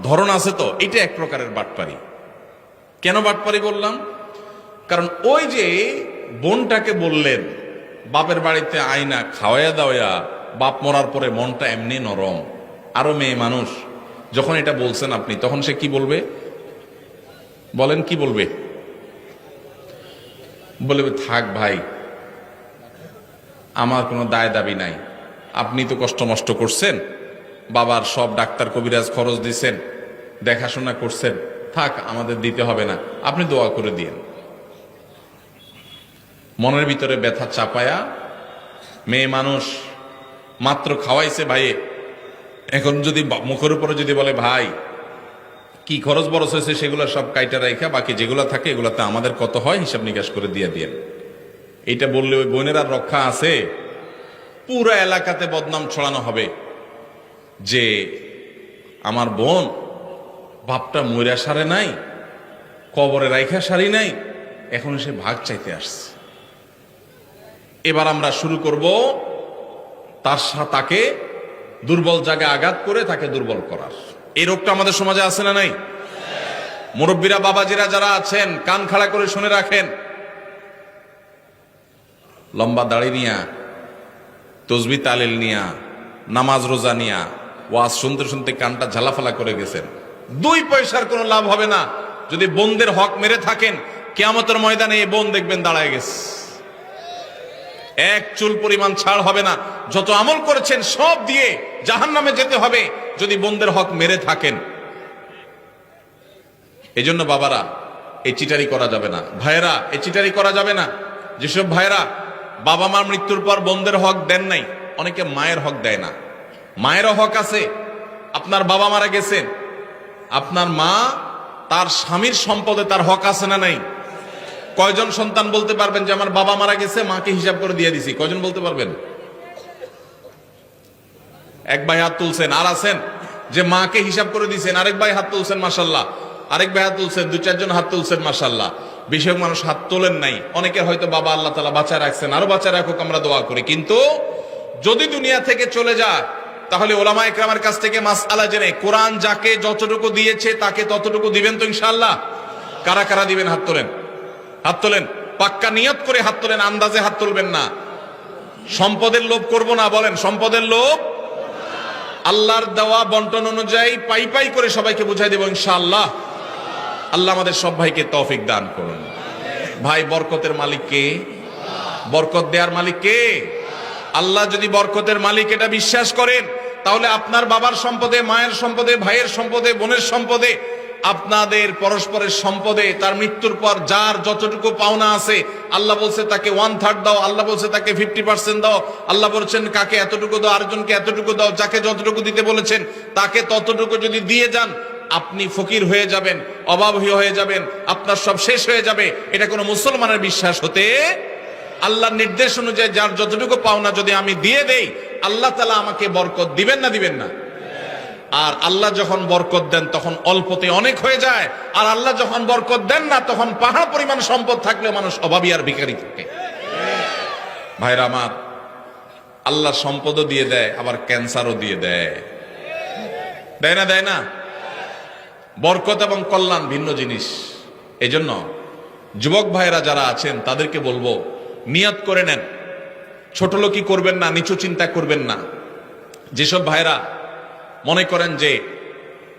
ধরন আছে, তো এটা এক প্রকারের বাটপারি। কেন বাটপারি বললাম? কারণ ওই যে বোনটাকে বললেন বাপের বাড়িতে আইনা খাওয়াইয়া দাওয়া, বাপ মরার পরে মনটা এমনি নরম, আরো মেয়ে মানুষ, যখন এটা বলছেন আপনি, তখন সে কি বলবে বলেন? কি বলবে? বলবে থাক ভাই, আমার কোনো দায় দাবি নাই, আপনি তো কষ্ট মষ্ট করছেন, বাবার সব ডাক্তার কবিরাজ খরচ দিচ্ছেন, দেখাশোনা করছেন, থাক আমাদের দিতে হবে না, আপনি দোয়া করে দিয়েন। মনের ভিতরে ব্যথা চাপায়া মেয়ে মানুষ মাত্র খাওয়াইছে ভাইয়ে, এখন যদি মুখের উপরে যদি বলে ভাই কি খরচ বরচ হয়েছে সেগুলো সব কাইটা রাখা, বাকি যেগুলো থাকে এগুলাতে আমাদের কত হয় হিসাব নিকাশ করে দিয়ে দিয়েন, এইটা বললে ওই বোনের আর রক্ষা আছে? পুরো এলাকাতে বদনাম ছড়ানো হবে যে আমার বোন বাপটা মইরা সারে নাই, কবরে রাইখা সারি নাই, এখন সে ভাগ চাইতে আসছে। এবার আমরা শুরু করব তাকে দুর্বল জায়গায় আঘাত করে তাকে দুর্বল করার। এই রোগটা আমাদের সমাজে আছে না নাই? মুরব্বীরা, বাবাজিরা যারা আছেন, কান খাড়া করে শুনে রাখেন। লম্বা দাড়ি নিয়া, তসবি তালিল নিয়া, নামাজ রোজা নিয়া ওয়াজ শুনতে শুনতে কানটা ঝালাফালা করে গেছেন, 2 পয়সার কোনো লাভ হবে না। যদি বোনদের হক মেরে থাকেন, কিয়ামতের ময়দানে এই বোন দেখবেন দাঁড়ায় গেছে, এক চুল পরিমাণ ছাড় হবে না। যত আমল করেছেন সব দিয়ে জাহান্নামে যেতে হবে যদি বোনদের হক মেরে থাকেন। এই জন্য বাবারা, এই চিটারি করা যাবে না। ভাইয়েরা, এই চিটারি করা যাবে না। যেসব ভাইয়েরা বাবা মার মৃত্যুর পর বোনদের হক দেন নাই, অনেকে মায়ের হক দেয় না। মায়েরও হক আছে। আপনার বাবা মারা গেছেন, আপনার মা তার স্বামীর সম্পদে তার হক আছে না নাই? কয়জন সন্তান বলতে পারবেন যে আমার বাবা মারা গেছে, মাকে হিসাব করে দিয়ে দিছি? কয়জন বলতে পারবেন? এক ভাই হাত তুলছেন। আর আছেন যে মাকে হিসাব করে দিয়েছেন? আরেক ভাই হাত তুলছেন, মাশাল্লাহ। আরেক ভাই হাত তুলছেন, 2-4 জন হাত তুলছেন, মাশাল্লাহ। বেশিরভাগ মানুষ হাত তোলেন নাই। অনেকের হয়তো বাবা আল্লাহ তাআলা বাঁচায় রাখছেন, আরো বাঁচায় রাখুক, আমরা দোয়া করি। কিন্তু যদি দুনিয়া থেকে চলে যায়, তাহলে ওলামা ইকরামের কাছ থেকে মাসআলা জেনে কোরআন যাকে যতটুকু দিয়েছে তাকে ততটুকু দিবেন তো ইনশাআল্লাহ? কারা কারা দিবেন? হাত তোলেন, হাত তোলেন। পাক্কা নিয়ত করে হাত তোলেন, আন্দাজে হাত তুলবেন না। সম্পদের লোভ করব না, বলেন সম্পদের লোভ। আল্লাহর দেওয়া বন্টন অনুযায়ী পাই পাই করে সবাইকে বুঝাই দেব ইনশাআল্লাহ। আল্লাহ আমাদের সব ভাইকে তৌফিক দান করুন। ভাই, বরকতের মালিক কে? বরকত দেওয়ার মালিক কে? আল্লাহ। যদি বরকতের মালিক এটা বিশ্বাস করেন, তাহলে আপনার বাবার সম্পদে, মায়ের সম্পদে, ভাইয়ের সম্পদে, বোনের সম্পদে, আপনাদের পরস্পরের সম্পদে তার মৃত্যুর পর যার যতটুকু পাওনা আছে, আল্লাহ বলছে তাকে 1/3 দাও, আল্লাহ বলছে তাকে 50% দাও, আল্লাহ বলছেন কাকে এতটুকু দাও, আরেকজনকে এতটুকু দাও। যাকে যতটুকু দিতে বলেছেন তাকে ততটুকু যদি দিয়ে যান, আপনি ফকির হয়ে যাবেন, অভাবী হয়ে যাবেন, আপনার সব শেষ হয়ে যাবে। এটা কোনো মুসলমানের বিশ্বাস হতে, আল্লাহর নির্দেশ অনুযায়ী যার যতটুকু পাওনা যদি আমি দিয়ে দেই, আল্লাহ তাআলা আমাকে বরকত দিবেন না দিবেন না? আর আল্লাহ যখন বরকত দেন তখন অল্পতে অনেক হয়ে যায়, আর আল্লাহ যখন বরকত দেন না তখন পাহাড় পরিমাণ সম্পদ থাকলেও মানুষ অভাবী আর ভিখারি থাকে। ভাইরা আমার, আল্লাহ সম্পদও দিয়ে দেয়, আবার ক্যান্সারও দিয়ে দেয়। দেয় না? দেয় না? বরকত এবং কল্যাণ ভিন্ন জিনিস। এই জন্য যুবক ভাইরা যারা আছেন তাদেরকে বলবো, নিয়ত করে নেন, ছোট লোকই করবেন না, নিচু চিন্তা করবেন না। যেসব ভাইরা মনে করেন যে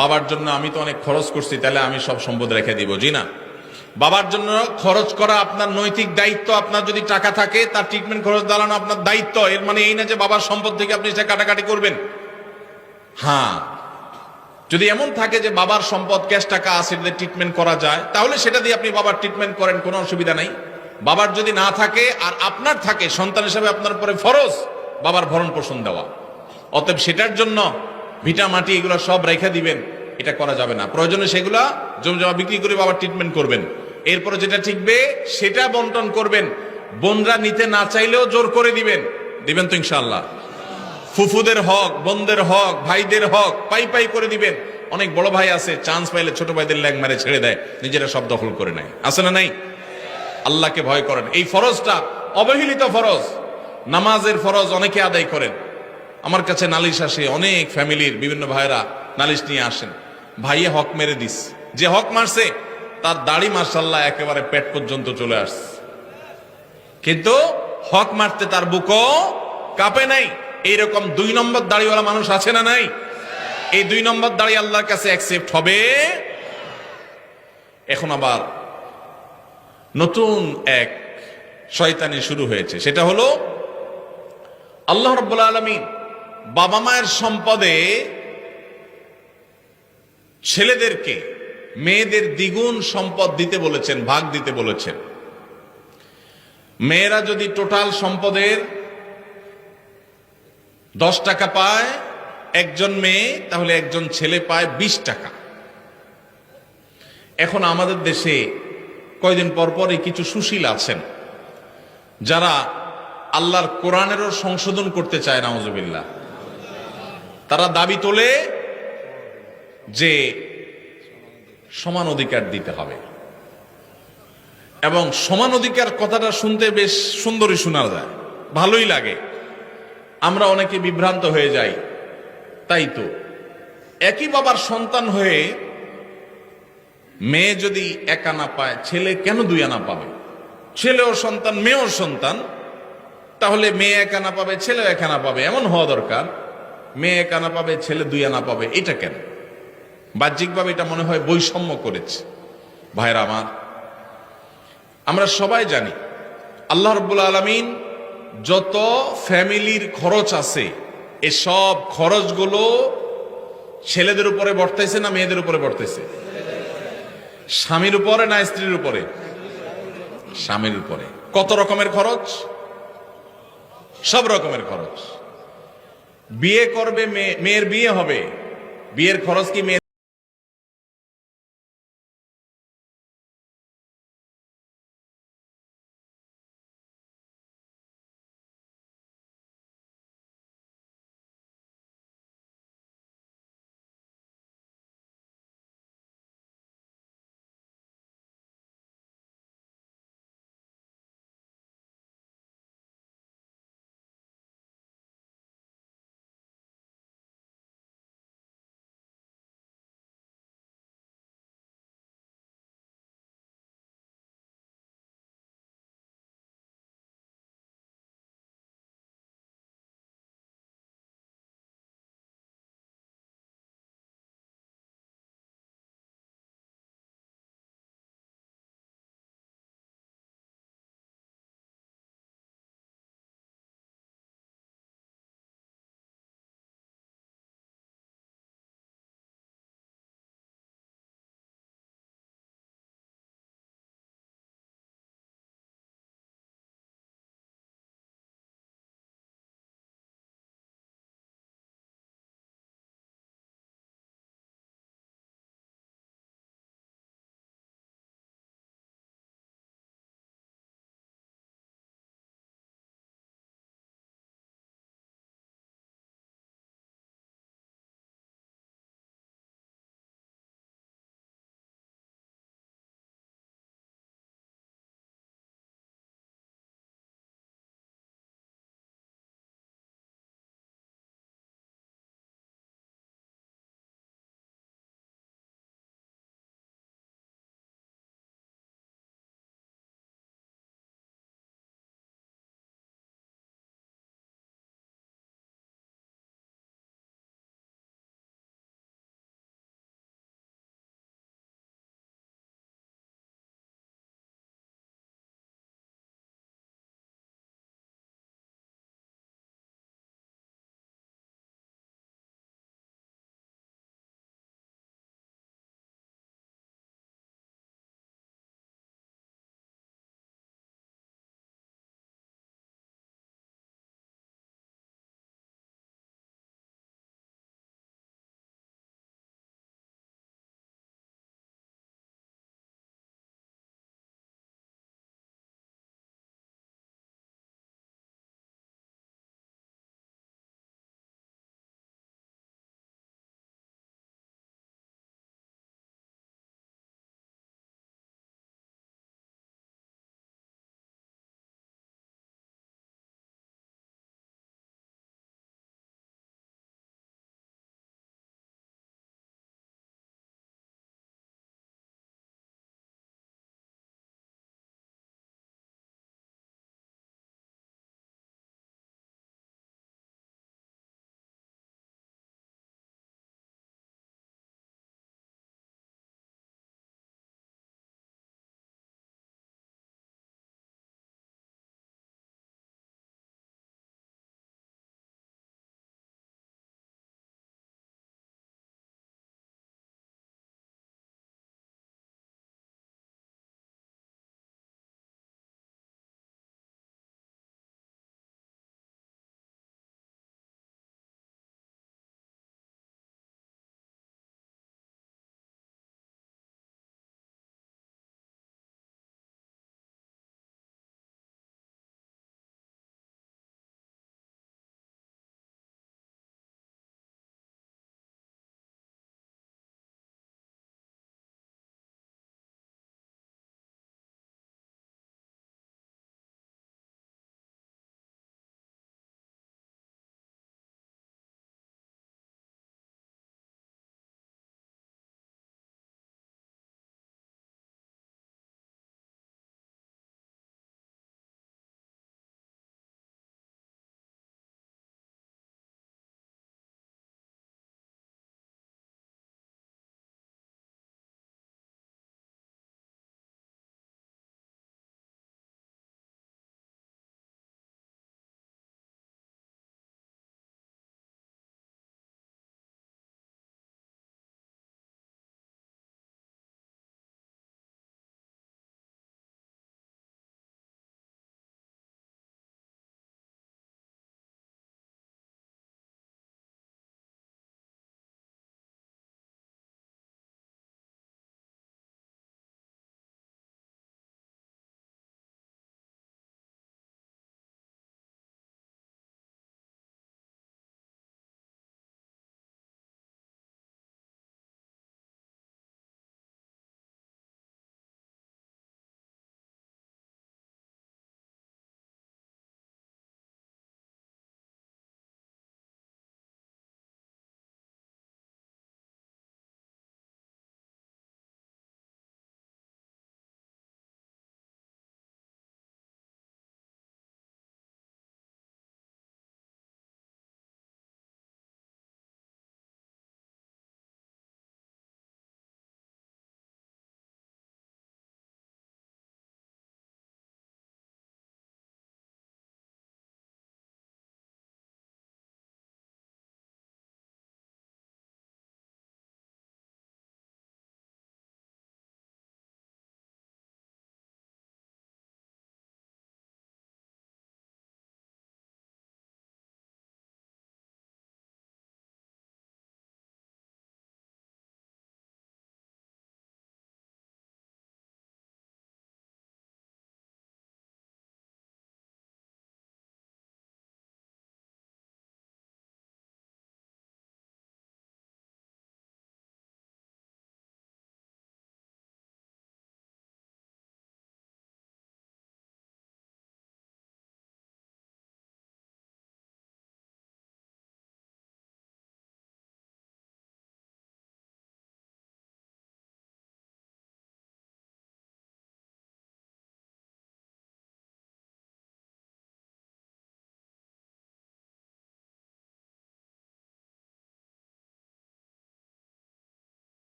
বাবার জন্য আমি তো অনেক খরচ করছি, তাহলে আমি সব সম্পদ রেখে দিব, জি না। বাবার জন্য খরচ করা আপনার নৈতিক দায়িত্ব। আপনার যদি টাকা থাকে তার ট্রিটমেন্ট খরচ দাঁড়ানো আপনার দায়িত্ব। এর মানে এই না যে বাবার সম্পদ থেকে আপনি সেটা কাটাকাটি করবেন। হ্যাঁ, যদি এমন থাকে যে বাবার সম্পদ, ক্যাশ টাকা আছে, ট্রিটমেন্ট করা যায়, তাহলে সেটা দিয়ে আপনি বাবার ট্রিটমেন্ট করেন, কোনো অসুবিধা নাই। বাবার যদি না থাকে আর আপনার থাকে, সন্তান হিসেবে আপনার উপরে ফরজ বাবার ভরণ পোষণ দেওয়া। অতএব সেটার জন্য ভিটা মাটি এগুলো সব রেখে দিবেন, এটা করা যাবে না। প্রয়োজনে সেগুলা জমজমা বিক্রি করে বাবার ট্রিটমেন্ট করবেন। এরপরে যেটা ঠিকবে সেটা বন্টন করবেন। বোনরা নিতে না চাইলেও জোর করে দিবেন, দিবেন তো ইনশাআল্লাহ? ফুফুদের হক, বোনদের হক, ভাইদের হক পাই পাই করে দিবেন। অনেক বড় ভাই আছে, চান্স পাইলে ছোট ভাইদের ল্যাং মারে ছেড়ে দেয়, নিজেরা সব দখল করে নেয়। আছে না নাই? আল্লাহকে ভয় করেন। এই ফরজটা অবহেলিত ফরজ। নামাজের ফরজ অনেকে আদায় করেন। আমার কাছে নালিশ আসে, অনেক ফ্যামিলির বিভিন্ন ভাইরা নালিশ নিয়ে আসেন, ভাইয়ে হক মেরে দিস। যে হক মারছে তার দাড়ি মাশাআল্লাহ একেবারে পেট পর্যন্ত চলে আসছে, কিন্তু হক মারতে তার বুকও কাঁপে নাই। এইরকম 2 নম্বর দাড়িওয়ালা মানুষ আছে না নাই? এই 2 নম্বর দাড়ি আল্লাহর কাছে অ্যাকসেপ্ট হবে। এখন আবার নতুন এক শয়তানি শুরু হয়েছে, সেটা হলো আল্লাহ রাব্বুল আলামিন বাবা মায়ের সম্পদে ছেলেদেরকে মেয়েদের দ্বিগুণ সম্পদ দিতে বলেছেন, ভাগ দিতে বলেছেন। মেয়েরা যদি টোটাল সম্পদের 10 টাকা পায় একজন মেয়ে, তাহলে একজন ছেলে পায় 20 টাকা। এখন আমাদের দেশে কয়দিন পর পরই কিছু সুশীল আছেন যারা আল্লাহর কোরআনেরও সংশোধন করতে চায়, নাউজুবিল্লাহ। তারা দাবি তোলে যে সমান অধিকার দিতে হবে, এবং সমান অধিকার কথাটা শুনতে বেশ সুন্দরই শোনা যায়। ভালোই লাগে। আমরা অনেকে বিভ্রান্ত হয়ে যাই। তাই তো একই বাবার সন্তান হয়ে মেয়ে যদি এক আনা পায়, ছেলে কেন 2 আনা পাবে? ছেলেও সন্তান, মেয়েও সন্তান, তাহলে মেয়ে 1 আনা পাবে, ছেলে 1 আনা পাবে, এমন হওয়া দরকার। মেয়ে 1 আনা পাবে, ছেলে 2 আনা পাবে, এটা কেন? বাহ্যিকভাবে এটা মনে হয় বৈষম্য করেছে। ভাইরা আমার, আমরা সবাই জানি আল্লাহ রাব্বুল আলামিন যত ফ্যামিলির খরচ আছে, এসব খরচগুলো ছেলেদের উপরে বর্তাইছে না মেয়েদের উপরে বর্তাইছে? স্বামীর উপরে না স্ত্রীর উপরে? স্বামীর উপরে। কত রকমের খরচ? সব রকমের খরচ। বিয়ে করবে মেয়ের বিয়ে হবে, বিয়ের খরচ কি মেয়ে